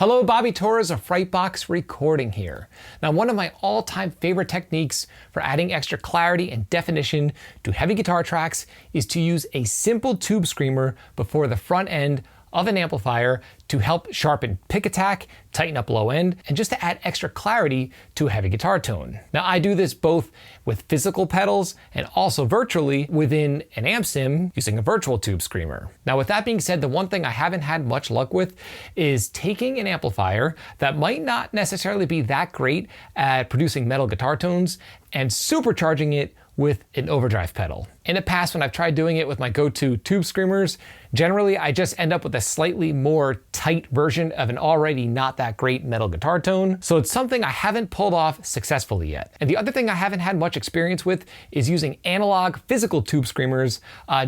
Hello, Bobby Torres of Frightbox recording here. Now, one of my all-time favorite techniques for adding extra clarity and definition to heavy guitar tracks is to use a simple tube screamer before the front end of an amplifier to help sharpen pick attack, tighten up low end, and just to add extra clarity to a heavy guitar tone. Now, I do this both with physical pedals and also virtually within an amp sim using a virtual tube screamer. Now, with that being said, the one thing I haven't had much luck with is taking an amplifier that might not necessarily be that great at producing metal guitar tones and supercharging it with an overdrive pedal. In the past, when I've tried doing it with my go-to tube screamers, generally I just end up with a slightly more tight version of an already not that great metal guitar tone. So it's something I haven't pulled off successfully yet. And the other thing I haven't had much experience with is using analog physical tube screamers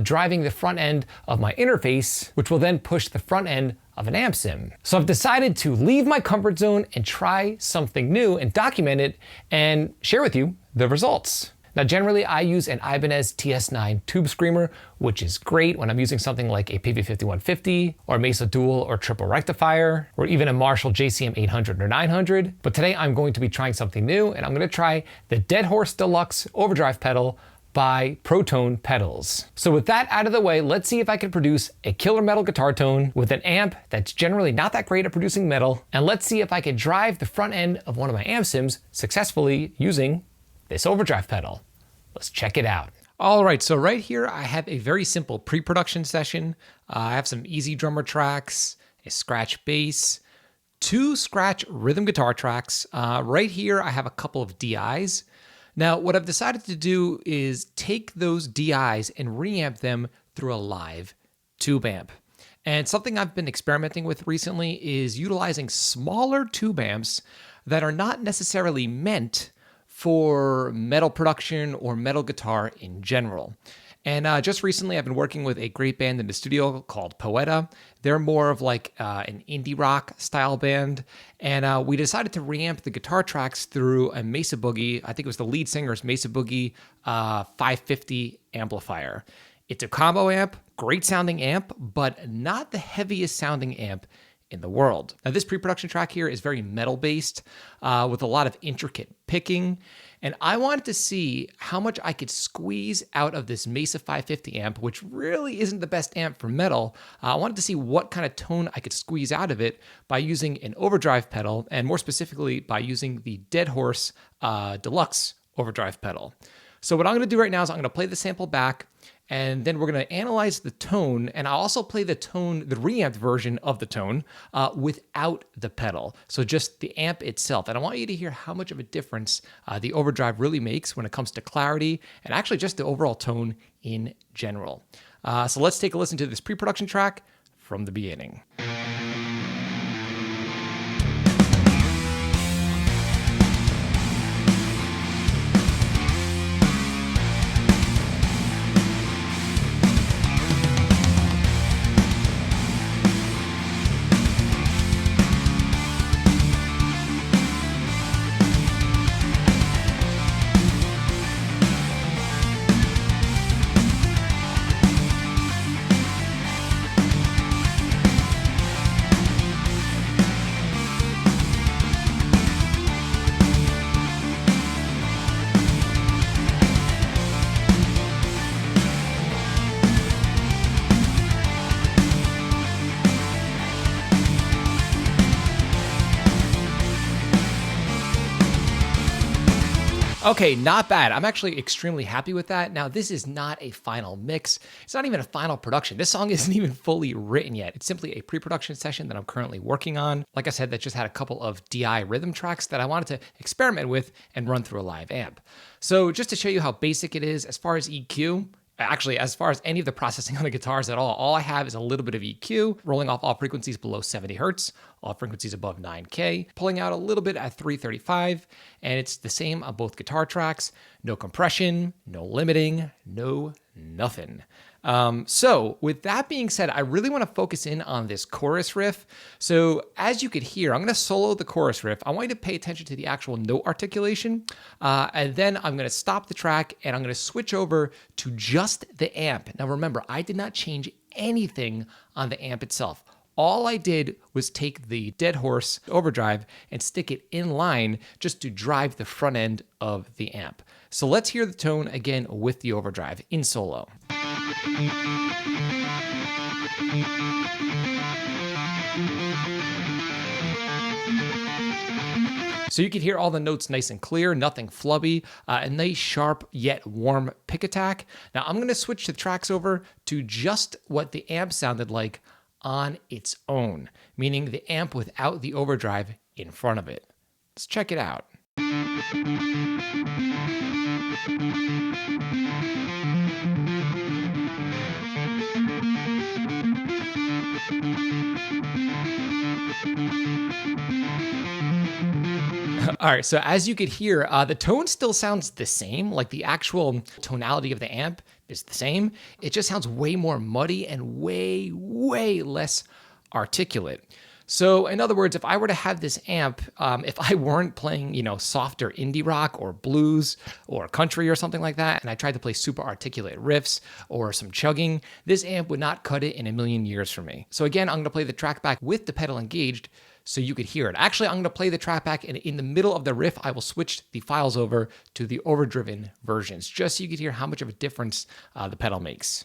driving the front end of my interface, which will then push the front end of an amp sim. So I've decided to leave my comfort zone and try something new and document it and share with you the results. Now, generally I use an Ibanez TS9 tube screamer, which is great when I'm using something like a PV5150 or Mesa Dual or Triple Rectifier, or even a Marshall JCM 800 or 900. But today I'm going to be trying something new, and I'm gonna try the Deadhorse Deluxe Overdrive pedal by Protone Pedals. So with that out of the way, let's see if I can produce a killer metal guitar tone with an amp that's generally not that great at producing metal, and let's see if I can drive the front end of one of my amp sims successfully using this overdrive pedal. Let's check it out. All right, so right here I have a very simple pre-production session. I have some easy drummer tracks, a scratch bass, 2 scratch rhythm guitar tracks. Right here I have a couple of DIs. Now, what I've decided to do is take those DIs and reamp them through a live tube amp. And something I've been experimenting with recently is utilizing smaller tube amps that are not necessarily meant for metal production or metal guitar in general. And just recently I've been working with a great band in the studio called Poeta. They're more of like an indie rock style band. And we decided to reamp the guitar tracks through a Mesa Boogie, I think it was the lead singer's Mesa Boogie 550 amplifier. It's a combo amp, great sounding amp, but not the heaviest sounding amp in the world. Now, this pre-production track here is very metal based with a lot of intricate picking. And I wanted to see how much I could squeeze out of this Mesa 550 amp, which really isn't the best amp for metal. I wanted to see what kind of tone I could squeeze out of it by using an overdrive pedal, and more specifically by using the Deadhorse Deluxe overdrive pedal. So what I'm gonna do right now is I'm gonna play the sample back, and then we're going to analyze the tone, and I'll also play the tone, the reamped version of the tone without the pedal. So just the amp itself. And I want you to hear how much of a difference the overdrive really makes when it comes to clarity and actually just the overall tone in general. So let's take a listen to this pre-production track from the beginning. Okay, not bad. I'm actually extremely happy with that. Now, this is not a final mix. It's not even a final production. This song isn't even fully written yet. It's simply a pre-production session that I'm currently working on. Like I said, that just had a couple of DI rhythm tracks that I wanted to experiment with and run through a live amp. So just to show you how basic it is, as far as EQ, actually, as far as any of the processing on the guitars at all I have is a little bit of EQ, rolling off all frequencies below 70 hertz, all frequencies above 9K, pulling out a little bit at 335, and it's the same on both guitar tracks. No compression, no limiting, no nothing. So with that being said, I really want to focus in on this chorus riff. So as you could hear, I'm going to solo the chorus riff. I want you to pay attention to the actual note articulation. And then I'm going to stop the track and I'm going to switch over to just the amp. Now remember, I did not change anything on the amp itself. All I did was take the Deadhorse Overdrive and stick it in line just to drive the front end of the amp. So let's hear the tone again with the Overdrive in solo. So you can hear all the notes nice and clear, nothing flubby, a nice sharp yet warm pick attack. Now I'm going to switch the tracks over to just what the amp sounded like on its own, meaning the amp without the overdrive in front of it. Let's check it out. All right, so as you could hear, the tone still sounds the same, like the actual tonality of the amp is the same. It just sounds way more muddy and way less articulate. So in other words, if I were to have this amp, if I weren't playing, softer indie rock or blues or country or something like that, and I tried to play super articulate riffs or some chugging, this amp would not cut it in a million years for me. So again, I'm gonna play the track back with the pedal engaged so you could hear it. Actually, I'm gonna play the track back, and in the middle of the riff, I will switch the files over to the overdriven versions, just so you could hear how much of a difference the pedal makes.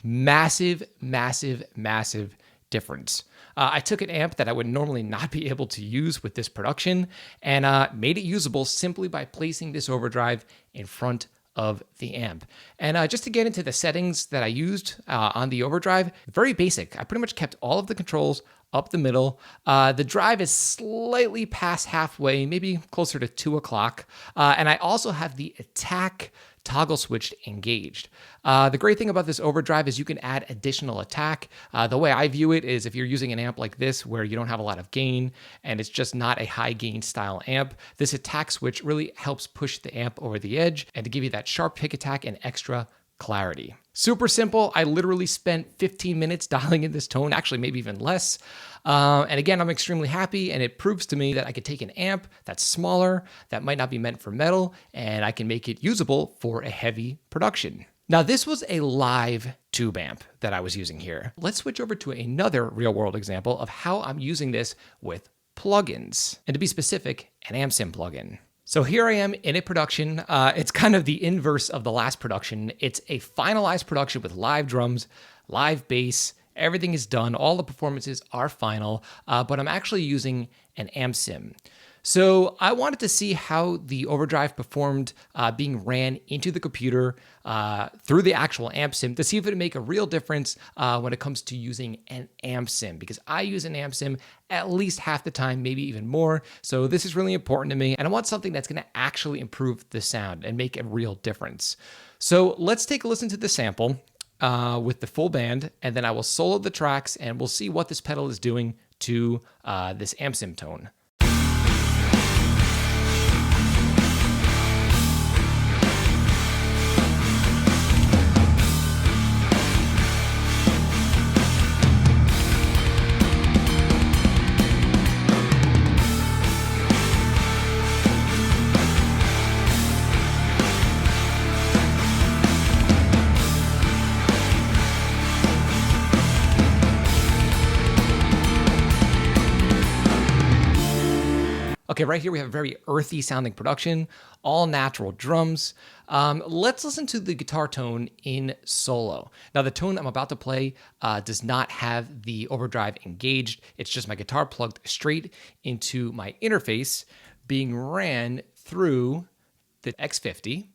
Massive difference. I took an amp that I would normally not be able to use with this production and made it usable simply by placing this overdrive in front of the amp. And just to get into the settings that I used on the overdrive, very basic. I pretty much kept all of the controls up the middle. The drive is slightly past halfway, maybe closer to 2 o'clock. And I also have the attack toggle switched engaged. The great thing about this overdrive is you can add additional attack. The way I view it is if you're using an amp like this where you don't have a lot of gain and it's just not a high gain style amp, this attack switch really helps push the amp over the edge and to give you that sharp pick attack and extra clarity. Super simple. I literally spent 15 minutes dialing in this tone, actually maybe even less. And again, I'm extremely happy, and it proves to me that I could take an amp that's smaller, that might not be meant for metal, and I can make it usable for a heavy production. Now, this was a live tube amp that I was using here. Let's switch over to another real-world example of how I'm using this with plugins, and to be specific, an amp sim plugin. So here I am in a production. It's kind of the inverse of the last production. It's a finalized production with live drums, live bass. Everything is done. All the performances are final, but I'm actually using an amp sim. So I wanted to see how the overdrive performed being ran into the computer through the actual amp sim to see if it would make a real difference when it comes to using an amp sim, because I use an amp sim at least half the time, maybe even more. So this is really important to me, and I want something that's going to actually improve the sound and make a real difference. So let's take a listen to the sample with the full band, and then I will solo the tracks and we'll see what this pedal is doing to this amp sim tone. Okay, right here we have a very earthy sounding production, all natural drums. Let's listen to the guitar tone in solo. Now the tone I'm about to play does not have the overdrive engaged. It's just my guitar plugged straight into my interface being ran through the X50.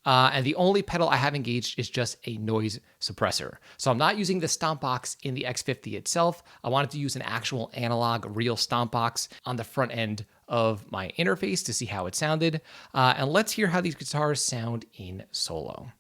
And the only pedal I have engaged is just a noise suppressor. So I'm not using the stomp box in the X50 itself. I wanted to use an actual analog real stomp box on the front end of my interface to see how it sounded. And let's hear how these guitars sound in solo.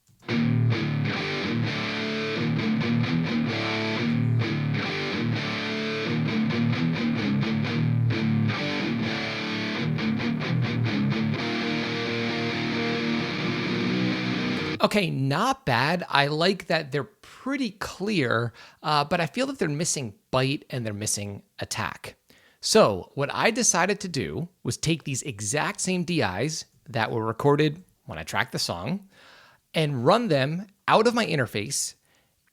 Okay, not bad. I like that they're pretty clear, but I feel that they're missing bite and they're missing attack. So what I decided to do was take these exact same DIs that were recorded when I tracked the song and run them out of my interface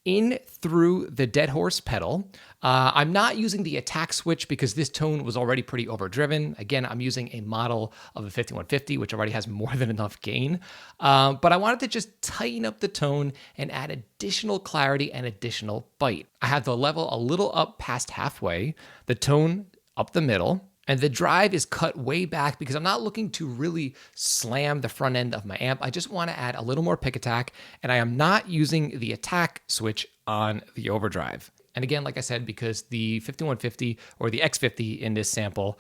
in through the Deadhorse pedal. I'm not using the attack switch because this tone was already pretty overdriven. Again, I'm using a model of a 5150, which already has more than enough gain. But I wanted to just tighten up the tone and add additional clarity and additional bite. I had the level a little up past halfway, the tone up the middle, and the drive is cut way back because I'm not looking to really slam the front end of my amp. I just want to add a little more pick attack, and I am not using the attack switch on the overdrive. And again, like I said, because the 5150 or the X50 in this sample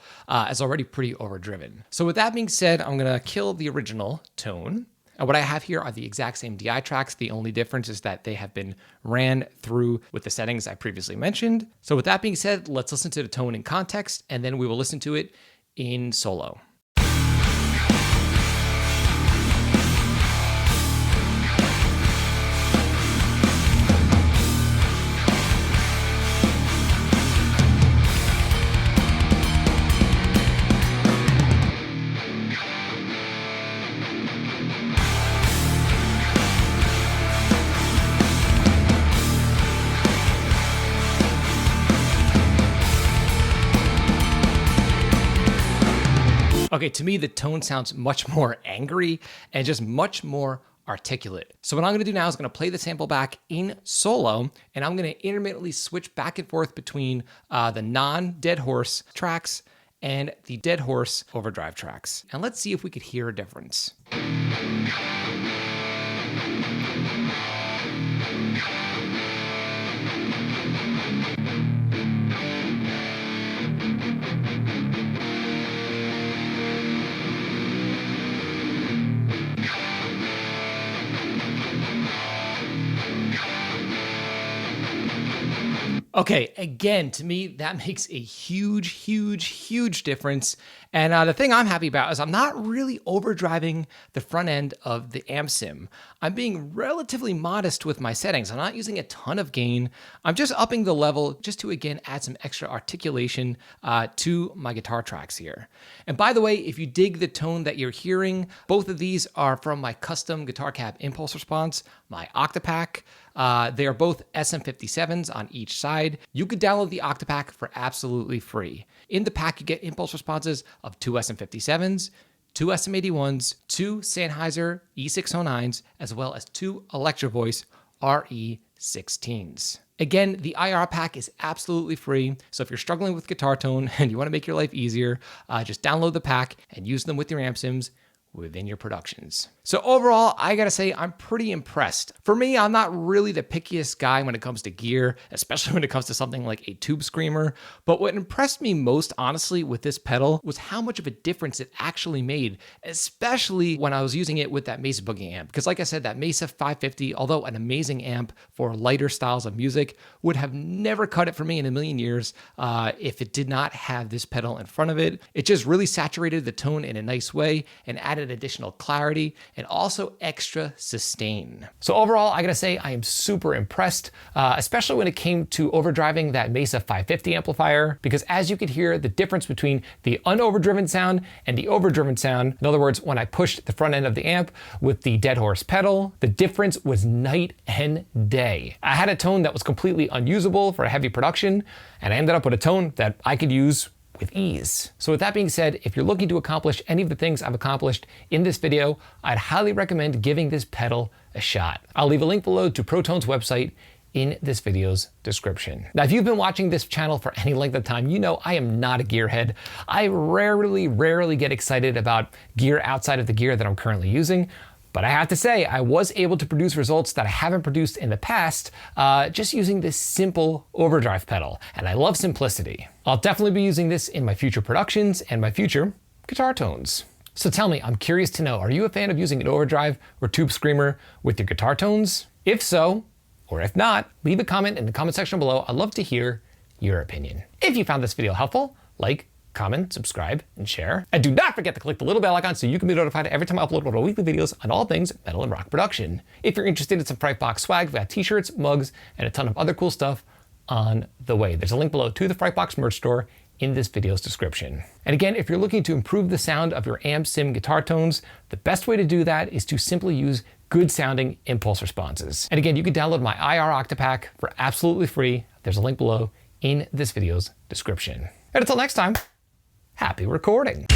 is already pretty overdriven. So with that being said, I'm going to kill the original tone. And what I have here are the exact same DI tracks. The only difference is that they have been ran through with the settings I previously mentioned. So with that being said, let's listen to the tone in context, and then we will listen to it in solo. Okay, to me, the tone sounds much more angry and just much more articulate. So what I'm gonna do now is I'm gonna play the sample back in solo, and I'm gonna intermittently switch back and forth between the non-Deadhorse tracks and the Deadhorse Overdrive tracks. And let's see if we could hear a difference. Okay, again, to me, that makes a huge, huge, huge difference. And the thing I'm happy about is I'm not really overdriving the front end of the amp sim. I'm being relatively modest with my settings. I'm not using a ton of gain. I'm just upping the level just to, again, add some extra articulation to my guitar tracks here. And by the way, if you dig the tone that you're hearing, both of these are from my custom guitar cab impulse response, my Octapack. They are both SM57s on each side. You could download the Octapack for absolutely free. In the pack, you get impulse responses of 2 SM57s, 2 SM81s, 2 Sennheiser E609s, as well as 2 Electro Voice RE16s. Again, the IR pack is absolutely free, so if you're struggling with guitar tone and you want to make your life easier, just download the pack and use them with your amp sims within your productions. So overall, I gotta say, I'm pretty impressed. For me, I'm not really the pickiest guy when it comes to gear, especially when it comes to something like a tube screamer. But what impressed me most, honestly, with this pedal was how much of a difference it actually made, especially when I was using it with that Mesa Boogie amp. Because like I said, that Mesa 550, although an amazing amp for lighter styles of music, would have never cut it for me in a million years if it did not have this pedal in front of it. It just really saturated the tone in a nice way and added additional clarity and also extra sustain. So overall, I gotta say I am super impressed, especially when it came to overdriving that Mesa 550 amplifier, because as you could hear, the difference between the unoverdriven sound and the overdriven sound, in other words, when I pushed the front end of the amp with the Deadhorse pedal, the difference was night and day. I had a tone that was completely unusable for a heavy production, and I ended up with a tone that I could use with ease. So with that being said, if you're looking to accomplish any of the things I've accomplished in this video, I'd highly recommend giving this pedal a shot. I'll leave a link below to Protone's website in this video's description. Now, if you've been watching this channel for any length of time, you know I am not a gearhead. I rarely get excited about gear outside of the gear that I'm currently using. But I have to say, I was able to produce results that I haven't produced in the past just using this simple overdrive pedal, and I love simplicity. I'll definitely be using this in my future productions and my future guitar tones. So tell me, I'm curious to know, are you a fan of using an overdrive or tube screamer with your guitar tones? If so, or if not, leave a comment in the comment section below. I'd love to hear your opinion. If you found this video helpful, like, comment, subscribe, and share. And do not forget to click the little bell icon so you can be notified every time I upload one of our weekly videos on all things metal and rock production. If you're interested in some Frightbox swag, we've got t-shirts, mugs, and a ton of other cool stuff on the way. There's a link below to the Frightbox merch store in this video's description. And again, if you're looking to improve the sound of your amp sim guitar tones, the best way to do that is to simply use good sounding impulse responses. And again, you can download my IR Octapack for absolutely free. There's a link below in this video's description. And until next time, happy recording.